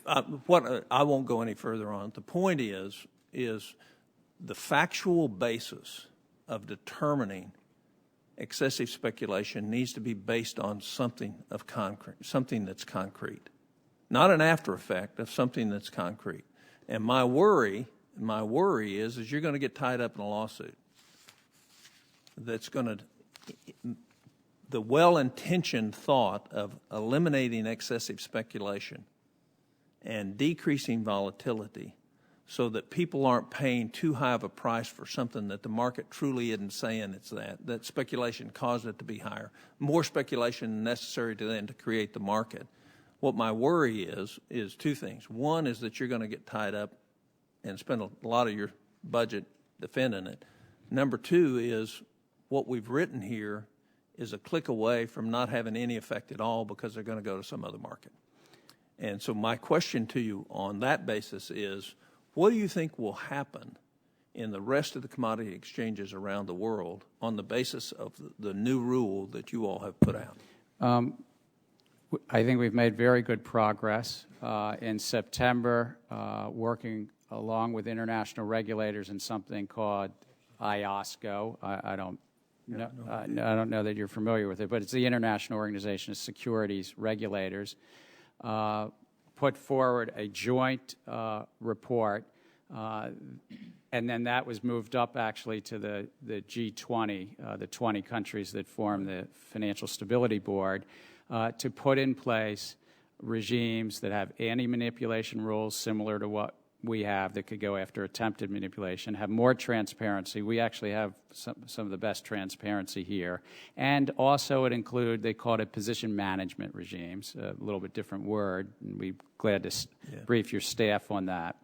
I won't go any further on it. The point is the factual basis of determining excessive speculation needs to be based on something of concrete, something that's concrete, not an after effect of something that's concrete. And my worry is you're going to get tied up in a lawsuit that's going to, the well-intentioned thought of eliminating excessive speculation and decreasing volatility so that people aren't paying too high of a price for something that the market truly isn't saying it's that speculation caused it to be higher. More speculation necessary to create the market. What my worry is two things. One is that you're going to get tied up and spend a lot of your budget defending it. Number two is what we've written here is a click away from not having any effect at all because they're going to go to some other market. And so my question to you on that basis is, what do you think will happen in the rest of the commodity exchanges around the world on the basis of the new rule that you all have put out? I think we've made very good progress. In September, working along with international regulators in something called IOSCO. I don't know that you're familiar with it, but it's the International Organization of Securities Regulators. Put forward a joint report, and then that was moved up actually to the G20, the 20 countries that form the Financial Stability Board, to put in place regimes that have anti-manipulation rules similar to what we have that could go after attempted manipulation, have more transparency. We actually have some of the best transparency here. And also it include, they call it position management regimes, a little bit different word, and we're glad to brief your staff on that.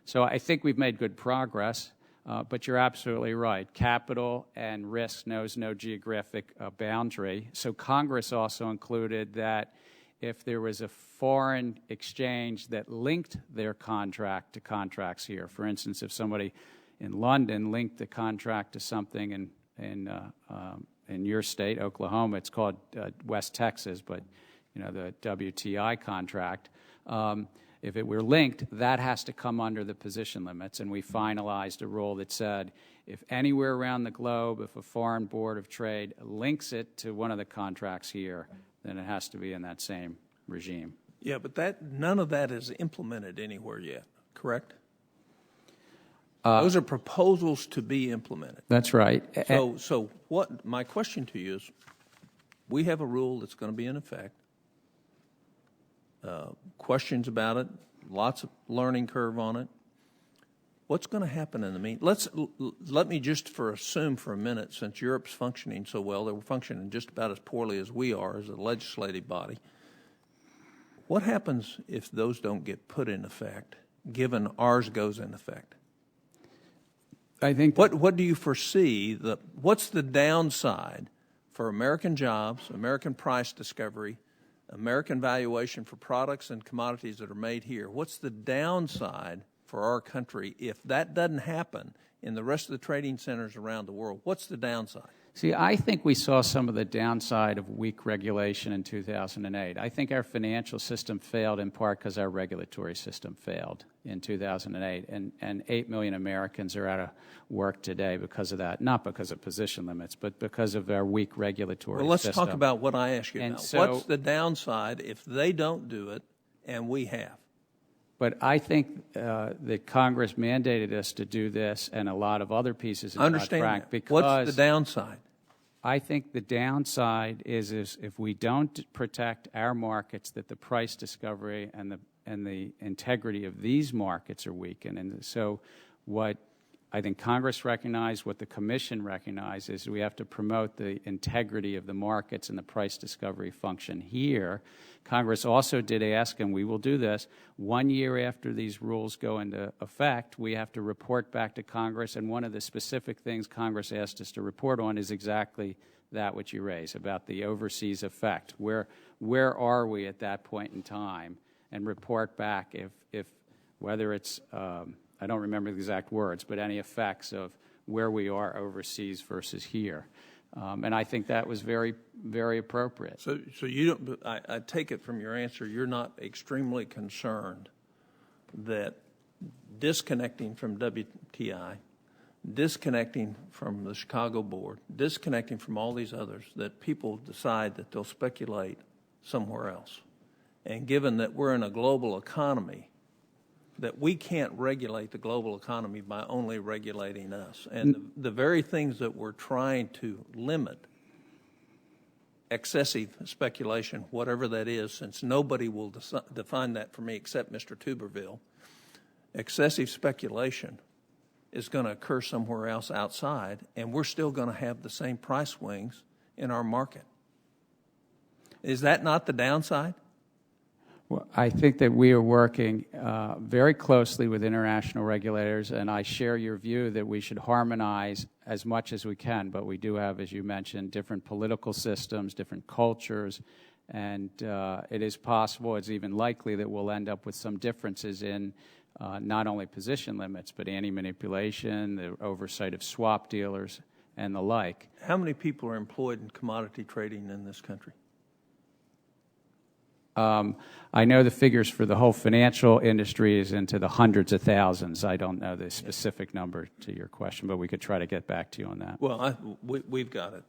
So I think we've made good progress, but you're absolutely right. Capital and risk knows no geographic boundary. So Congress also included that if there was a foreign exchange that linked their contract to contracts here, for instance, if somebody in London linked the contract to something in your state, Oklahoma, it's called West Texas, but the WTI contract, if it were linked, that has to come under the position limits, and we finalized a rule that said if anywhere around the globe, if a foreign board of trade links it to one of the contracts here, then it has to be in that same regime. Yeah, but none of that is implemented anywhere yet, correct? Those are proposals to be implemented. That's right. So what my question to you is, we have a rule that's going to be in effect. Questions about it, lots of learning curve on it. What's going to happen in the meantime? Let me just assume for a minute, since Europe's functioning so well, they're functioning just about as poorly as we are as a legislative body. What happens if those don't get put in effect, given ours goes in effect? I think what do you foresee? What's the downside for American jobs, American price discovery, American valuation for products and commodities that are made here? What's the downside for our country if that doesn't happen in the rest of the trading centers around the world? What's the downside? See, I think we saw some of the downside of weak regulation in 2008. I think our financial system failed in part because our regulatory system failed in 2008, and 8 million Americans are out of work today because of that, not because of position limits, but because of our weak regulatory system. Well, let's talk about what I asked you now. What's the downside if they don't do it and we have? But I think that Congress mandated us to do this and a lot of other pieces in Dodd-Frank. Because what's the downside? I think the downside is if we don't protect our markets, that the price discovery and the integrity of these markets are weakened. And so what I think Congress recognized, what the Commission recognized, is we have to promote the integrity of the markets and the price discovery function here. Congress also did ask, and we will do this, 1 year after these rules go into effect, we have to report back to Congress, and one of the specific things Congress asked us to report on is exactly that which you raise, about the overseas effect. Where are we at that point in time? And report back if whether it's I don't remember the exact words, but any effects of where we are overseas versus here. And I think that was very, very appropriate. So you don't, I take it from your answer, you're not extremely concerned that disconnecting from WTI, disconnecting from the Chicago board, disconnecting from all these others, that people decide that they'll speculate somewhere else. And given that we're in a global economy, that we can't regulate the global economy by only regulating us. And the very things that we're trying to limit, excessive speculation, whatever that is, since nobody will define that for me except Mr. Tuberville, excessive speculation is going to occur somewhere else outside, and we're still going to have the same price swings in our market. Is that not the downside? Well, I think that we are working very closely with international regulators, and I share your view that we should harmonize as much as we can, but we do have, as you mentioned, different political systems, different cultures, and it is possible, it's even likely that we'll end up with some differences in not only position limits, but anti-manipulation, the oversight of swap dealers, and the like. How many people are employed in commodity trading in this country? I know the figures for the whole financial industry is into the hundreds of thousands. I don't know the specific number to your question, but we could try to get back to you on that. Well, we've got it.